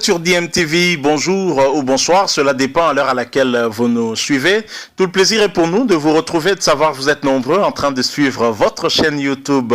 sur DMTV, bonjour ou bonsoir, cela dépend à l'heure à laquelle vous nous suivez. Tout le plaisir est pour nous de vous retrouver, de savoir que vous êtes nombreux en train de suivre votre chaîne YouTube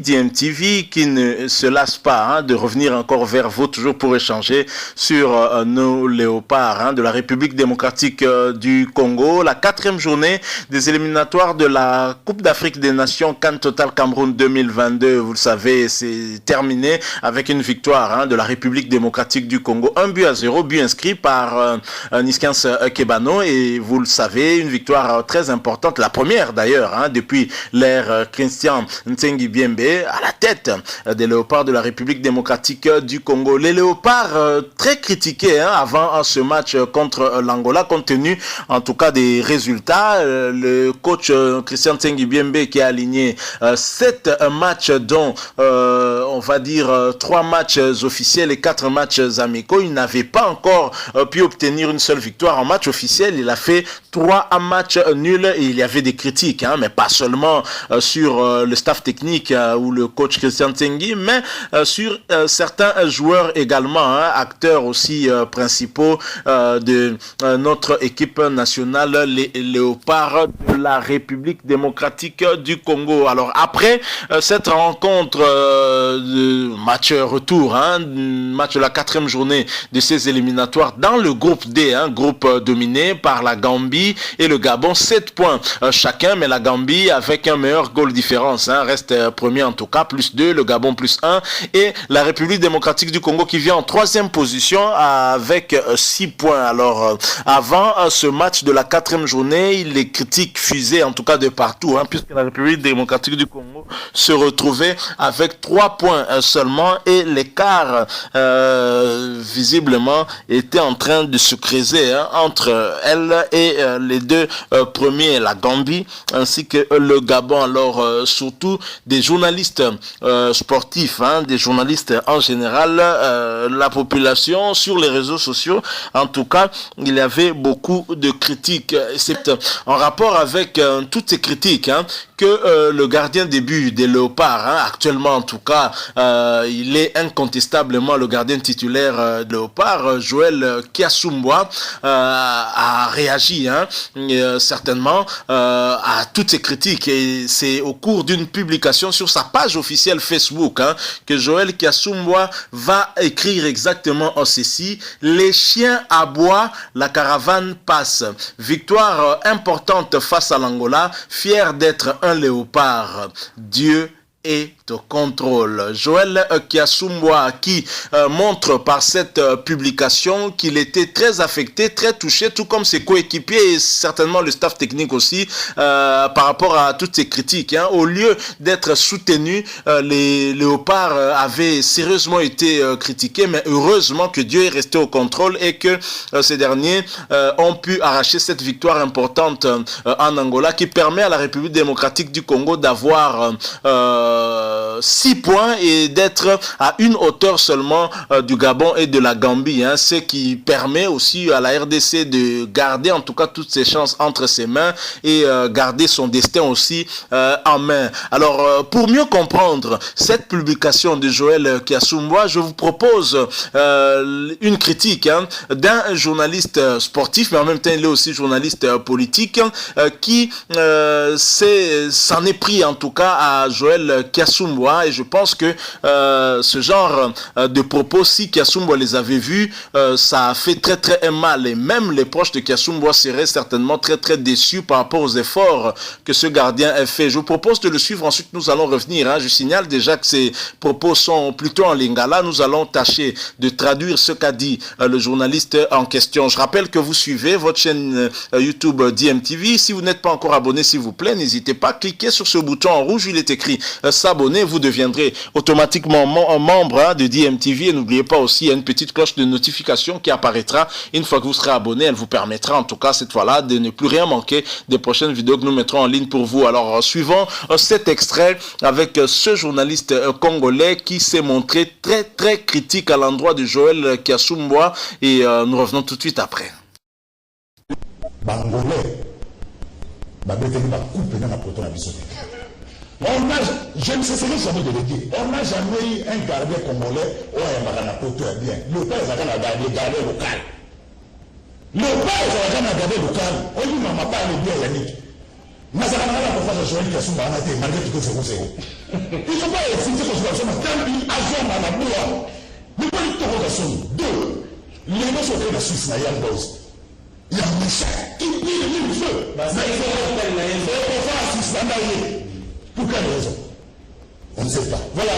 DMTV qui ne se lasse pas de revenir encore vers vous, toujours pour échanger sur nos léopards de la République démocratique du Congo. La 4e journée des éliminatoires de la Coupe d'Afrique des Nations CAN Total Cameroun 2022, vous le savez, c'est terminé avec une victoire de la République démocratique du Congo, 1-0, but inscrit par Niskans Kebano, et vous le savez, une victoire très importante, la première d'ailleurs, depuis l'ère Christian Ntsengi Biembe à la tête des léopards de la République démocratique du Congo. Les léopards très critiqués avant ce match contre l'Angola, compte tenu en tout cas des résultats. Le coach Christian Ntsengi Biembe qui a aligné 7 matchs dont on va dire 3 matchs officiels et 4 matchs amicaux. Il n'avait pas encore pu obtenir une seule victoire en match officiel. Il a fait 3 matchs nuls et il y avait des critiques, mais pas seulement sur le staff technique ou le coach Christian Ntsengi, mais sur certains joueurs également, acteurs aussi principaux de notre équipe nationale, les léopards de la République démocratique du Congo. Alors après cette rencontre de match retour, match de la 4e journée de ces éliminatoires dans le groupe D, groupe dominé par la Gambie et le Gabon, 7 points chacun, mais la Gambie avec un meilleur goal différence, reste premier en tout cas, +2, le Gabon +1, et la République démocratique du Congo qui vient en 3e position avec 6 points. Alors avant ce match de la 4e journée, les critiques fusaient en tout cas de partout, puisque la République démocratique du Congo se retrouvait avec 3 points seulement, et l'écart visiblement était en train de se creuser entre elle et les deux premiers, la Gambie ainsi que le Gabon. Alors surtout des journalistes sportifs, des journalistes en général, la population sur les réseaux sociaux, en tout cas il y avait beaucoup de critiques. C'est en rapport avec toutes ces critiques que le gardien des buts des léopards, actuellement en tout cas, il est incontestablement le gardien titulaire de léopard, Joël Kiasumwa, a réagi certainement à toutes ces critiques, et c'est au cours d'une publication sur sa page officielle Facebook que Joël Kiasumwa va écrire exactement ceci: les chiens aboient, la caravane passe. Victoire importante face à l'Angola, fier d'être un léopard. Dieu est au contrôle. Joël Kiasumwa qui montre par cette publication qu'il était très affecté, très touché, tout comme ses coéquipiers et certainement le staff technique aussi, par rapport à toutes ces critiques. Au lieu d'être soutenus, les léopards avaient sérieusement été critiqués, mais heureusement que Dieu est resté au contrôle et que ces derniers ont pu arracher cette victoire importante en Angola, qui permet à la République démocratique du Congo d'avoir 6 points et d'être à une hauteur seulement du Gabon et de la Gambie, ce qui permet aussi à la RDC de garder en tout cas toutes ses chances entre ses mains et garder son destin aussi en main. Alors pour mieux comprendre cette publication de Joël Kiasumwa, je vous propose une critique d'un journaliste sportif, mais en même temps il est aussi journaliste politique, qui s'en est pris en tout cas à Joël Kiasumwa, et je pense que ce genre de propos, si Kiasumwa les avait vus, ça a fait très très mal, et même les proches de Kiasumwa seraient certainement très très déçus par rapport aux efforts que ce gardien a fait. Je vous propose de le suivre, ensuite nous allons revenir. Je signale déjà que ces propos sont plutôt en lingala, nous allons tâcher de traduire ce qu'a dit le journaliste en question. Je rappelle que vous suivez votre chaîne YouTube DMTV. Si vous n'êtes pas encore abonné, s'il vous plaît, n'hésitez pas, cliquez sur ce bouton en rouge, il est écrit s'abonner, vous deviendrez automatiquement membre de DMTV, et n'oubliez pas aussi, il y a une petite cloche de notification qui apparaîtra une fois que vous serez abonné. Elle vous permettra en tout cas cette fois-là de ne plus rien manquer des prochaines vidéos que nous mettrons en ligne pour vous. Alors suivons cet extrait avec ce journaliste congolais qui s'est montré très très critique à l'endroit de Joël Kiasumwa, et nous revenons tout de suite après. Bangolais, babeteli ba coupe na poto na biso. Je ne sais jamais de le dire. On n'a jamais eu un gardien congolais ou un Maranapoto bien. Le père est un gardien local. Le père est un gardien local. On dit maman pas le bien Yannick. Mais ça n'a pas pour faire Joël qui a son baranaté malgré tout c'est zéro. Il ne faut pas essayer que je sois quand il a joué à la boue. Mais pas du tout de son. Deux. Les gens sont dans la Suisse, na Young Boys. Il y a un méchant qui brille le feu. Mais il faut faire assistant. Pour quelle raison? On ne sait pas. Voilà,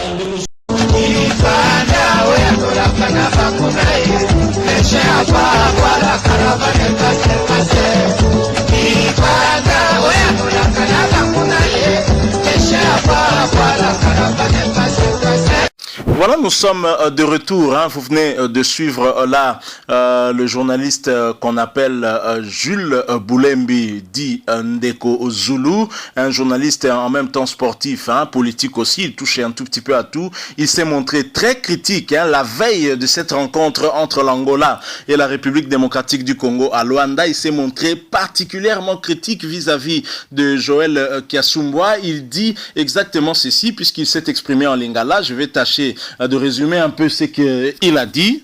Voilà, nous sommes de retour. Hein. Vous venez de suivre là le journaliste qu'on appelle Jules Boulembi, dit Ndeko Zulu, un journaliste en même temps sportif, hein, politique aussi. Il touchait un tout petit peu à tout. Il s'est montré très critique la veille de cette rencontre entre l'Angola et la République démocratique du Congo à Luanda. Il s'est montré particulièrement critique vis-à-vis de Joël Kiassumbwa. Il dit exactement ceci puisqu'il s'est exprimé en lingala. Je vais tâcher de résumer un peu ce qu'il a dit.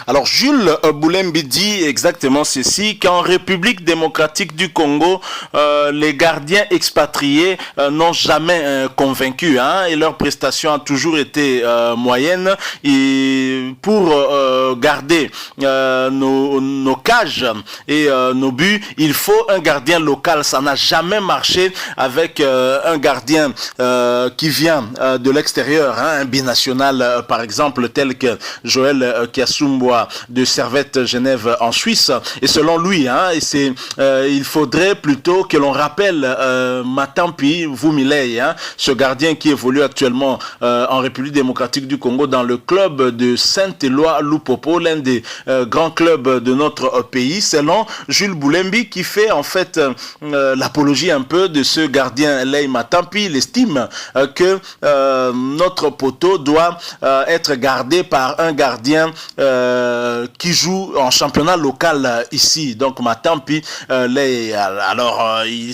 Alors Jules Boulembi dit exactement ceci, qu'en République démocratique du Congo, les gardiens expatriés n'ont jamais convaincu, hein, et leur prestation a toujours été moyenne. Et pour garder nos cages et nos buts, il faut un gardien local. Ça n'a jamais marché avec un gardien qui vient de l'extérieur, hein, un binational par exemple, tel que Joël Kiassumbwa de Servette Genève en Suisse. Et selon lui, hein, il faudrait plutôt que l'on rappelle Matampi Vumilei, hein, ce gardien qui évolue actuellement en République démocratique du Congo dans le club de Saint-Éloi Lupopo, l'un des grands clubs de notre pays. Selon Jules Boulembi, qui fait en fait l'apologie un peu de ce gardien Lei Matampi, il estime que notre poteau doit être gardé par un gardien qui joue en championnat local ici. Donc Matampi, il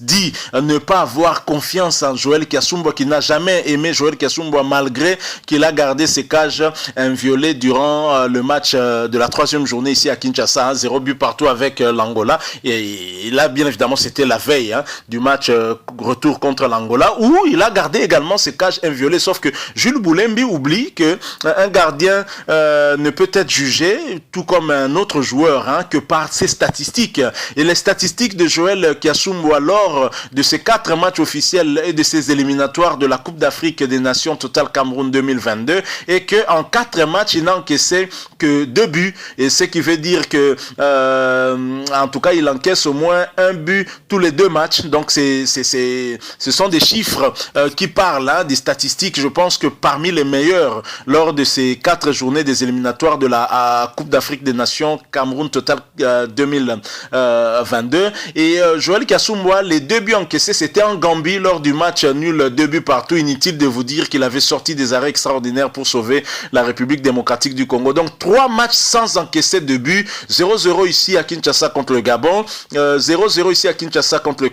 dit ne pas avoir confiance en Joël Kiassumbwa, qui n'a jamais aimé Joël Kiassumbwa malgré qu'il a gardé ses cages inviolées durant le match de la 3e journée ici à Kinshasa, 0 but partout avec l'Angola. Et là, bien évidemment, c'était la veille du match retour contre l'Angola, où il a gardé également ses cages inviolées. Sauf que Jules Boulembi oublie que un gardien ne peut être jugé, tout comme un autre joueur, hein, que par ses statistiques. Et les statistiques de Joël Kiassumbwa lors de ses 4 matchs officiels et de ses éliminatoires de la Coupe d'Afrique des Nations Total Cameroun 2022, et que en 4 matchs, il n'a encaissé que 2 buts. Et ce qui veut dire que, en tout cas, il encaisse au moins 1 but tous les 2 matchs. Donc, ce sont des chiffres qui parlent, hein, des statistiques. Je pense que parmi les meilleurs lors de ces 4 journées des éliminatoires de la Coupe d'Afrique des Nations Cameroun Total 2022. Et Joël Kiassumbwa, les 2 buts encaissés, c'était en Gambie lors du match nul 2 buts partout. Inutile de vous dire qu'il avait sorti des arrêts extraordinaires pour sauver la République démocratique du Congo. Donc 3 matchs sans encaisser de buts. 0-0 ici à Kinshasa contre le Gabon, 0-0 ici à Kinshasa contre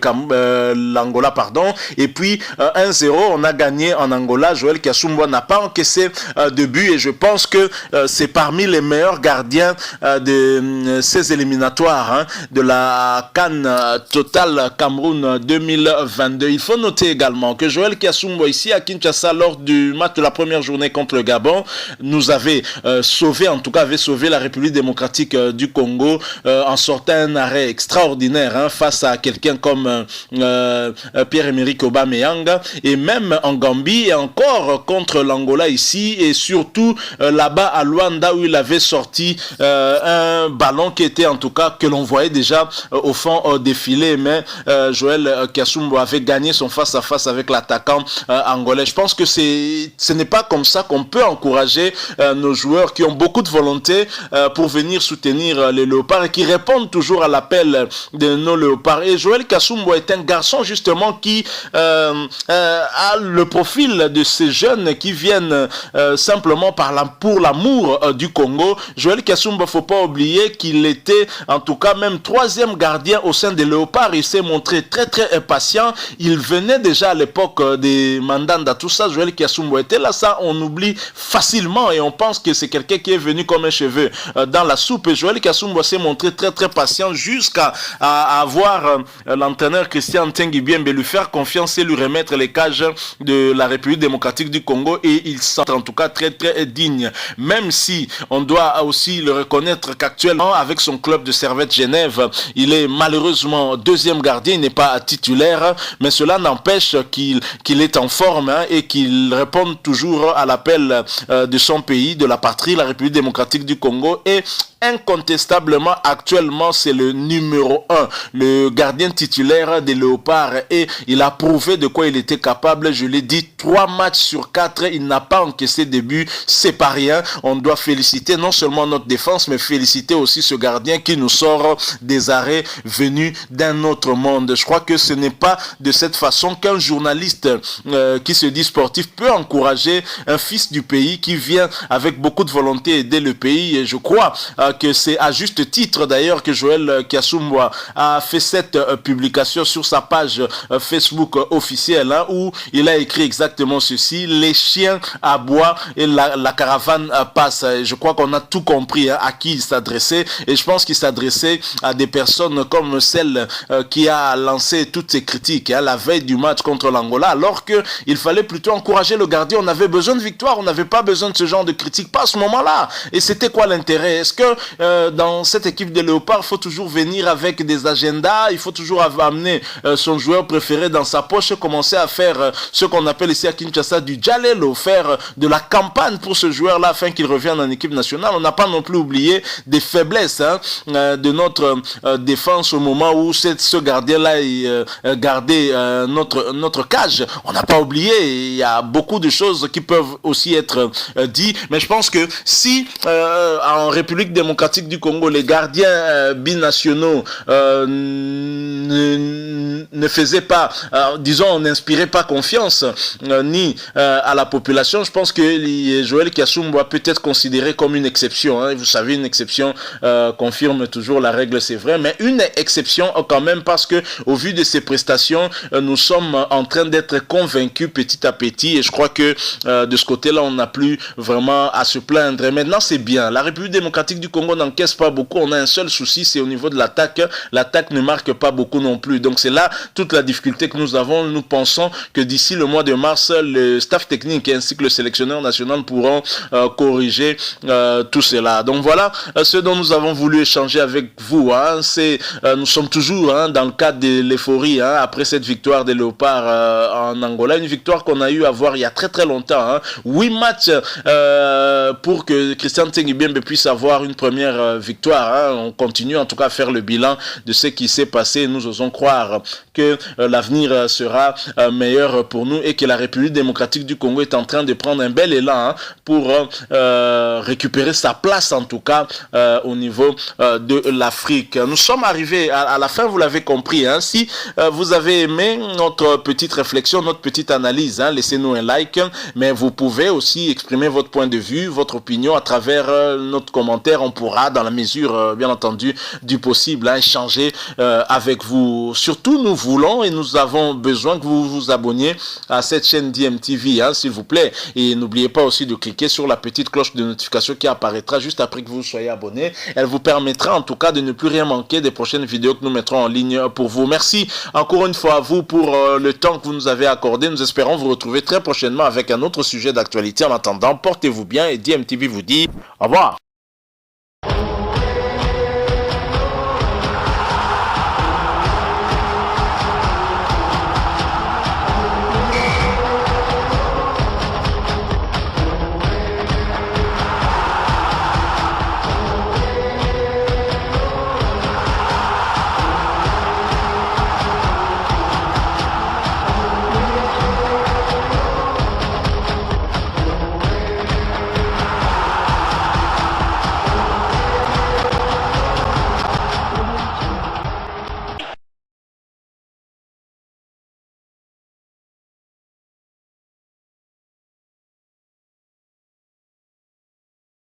l'Angola, pardon. Et puis 1-0, on a gagné en Angola. Joël Kiassumbwa n'a pas encaissé de buts, et je pense que c'est parmi les meilleurs gardiens de ces éliminatoires, hein, de la CAN Total Cameroun 2022. Il faut noter également que Joël Kiassumbwa ici à Kinshasa lors du match de la première journée contre le Gabon nous avait sauvé, en tout cas avait sauvé la République démocratique du Congo en sortant un arrêt extraordinaire, hein, face à quelqu'un comme Pierre-Emerick Aubameyang, et même en Gambie et encore contre l'Angola ici, et surtout là-bas à Luanda où il avait sorti un ballon qui était en tout cas que l'on voyait déjà au fond défiler, mais Joël Kiassumbwa avait gagné son face-à-face avec l'attaquant angolais. Je pense que ce n'est pas comme ça qu'on peut encourager nos joueurs qui ont beaucoup de volonté pour venir soutenir les Léopards et qui répondent toujours à l'appel de nos Léopards. Et Joël Kiassumbwa est un garçon justement qui a le profil de ces jeunes qui viennent simplement pour l'amour du du Congo. Joël Kasumba, faut pas oublier qu'il était en tout cas même 3e gardien au sein des Léopards. Il s'est montré très patient. Il venait déjà à l'époque des Mandanda, tout ça. Joël Kasumba était là, ça on oublie facilement et on pense que c'est quelqu'un qui est venu comme un cheveu dans la soupe. Et Joël Kasumba s'est montré très patient jusqu'à avoir l'entraîneur Christian Tengibiembe lui faire confiance et lui remettre les cages de la République démocratique du Congo, et il semble en tout cas très digne, même si on doit aussi le reconnaître qu'actuellement avec son club de Servette Genève, il est malheureusement 2e gardien, il n'est pas titulaire, mais cela n'empêche qu'il est en forme et qu'il répond toujours à l'appel de son pays, de la patrie, la République démocratique du Congo, et incontestablement actuellement c'est le numéro 1, le gardien titulaire des Léopards, et il a prouvé de quoi il était capable. Je l'ai dit, 3 matchs sur 4, il n'a pas encaissé de but, c'est pas rien. On doit féliciter non seulement notre défense, mais féliciter aussi ce gardien qui nous sort des arrêts venus d'un autre monde. Je crois que ce n'est pas de cette façon qu'un journaliste qui se dit sportif peut encourager un fils du pays qui vient avec beaucoup de volonté aider le pays, et je crois que c'est à juste titre d'ailleurs que Joël Kasumba a fait cette publication sur sa page Facebook officielle, où il a écrit exactement ceci: les chiens aboient et la caravane passe. Et je crois qu'on a tout compris à qui il s'adressait, et je pense qu'il s'adressait à des personnes comme celle qui a lancé toutes ces critiques la veille du match contre l'Angola, alors qu'il fallait plutôt encourager le gardien. On avait besoin de victoire, on n'avait pas besoin de ce genre de critiques, pas à ce moment-là. Et c'était quoi l'intérêt? Est-ce que dans cette équipe de Léopards, il faut toujours venir avec des agendas, il faut toujours amener son joueur préféré dans sa poche, commencer à faire ce qu'on appelle ici à Kinshasa du jalelo, faire de la campagne pour ce joueur-là afin qu'il revienne en équipe nationale? On n'a pas non plus oublié des faiblesses de notre défense au moment où ce gardien-là gardait notre cage. On n'a pas oublié, il y a beaucoup de choses qui peuvent aussi être dites, mais je pense que si en République démocratique du Congo, les gardiens binationaux ne faisaient pas, disons, n'inspiraient pas confiance ni à la population, je pense que Joël Kasumba peut être considéré comme une exception. Vous savez, une exception confirme toujours la règle, c'est vrai, mais une exception quand même, parce que au vu de ses prestations, nous sommes en train d'être convaincus petit à petit, et je crois que de ce côté-là, on n'a plus vraiment à se plaindre. Et maintenant, c'est bien. La République démocratique du Congo n'encaisse pas beaucoup. On a un seul souci, c'est au niveau de l'attaque. L'attaque ne marque pas beaucoup non plus. Donc c'est là toute la difficulté que nous avons. Nous pensons que d'ici le mois de mars, le staff technique ainsi que le sélectionneur national pourront corriger tout cela. Donc voilà ce dont nous avons voulu échanger avec vous. Nous sommes toujours dans le cadre de l'euphorie après cette victoire des Léopards en Angola. Une victoire qu'on a eu à voir il y a très longtemps. 8 matchs pour que Christian Tengibiembe puisse avoir une première victoire. On continue en tout cas à faire le bilan de ce qui s'est passé. Nous osons croire que l'avenir sera meilleur pour nous, et que la République démocratique du Congo est en train de prendre un bel élan pour récupérer sa place en tout cas au niveau de l'Afrique. Nous sommes arrivés à la fin, vous l'avez compris. Si vous avez aimé notre petite réflexion, notre petite analyse, laissez-nous un like, mais vous pouvez aussi exprimer votre point de vue, votre opinion à travers notre commentaire. On pourra, dans la mesure bien entendu du possible, échanger avec vous. Surtout, nous voulons et nous avons besoin que vous vous abonniez à cette chaîne DMTV, s'il vous plaît, et n'oubliez pas aussi de cliquer sur la petite cloche de notification qui apparaîtra juste après que vous soyez abonné. Elle vous permettra en tout cas de ne plus rien manquer des prochaines vidéos que nous mettrons en ligne pour vous. Merci encore une fois à vous pour le temps que vous nous avez accordé. Nous espérons vous retrouver très prochainement avec un autre sujet d'actualité. En attendant, portez-vous bien, et DMTV vous dit au revoir.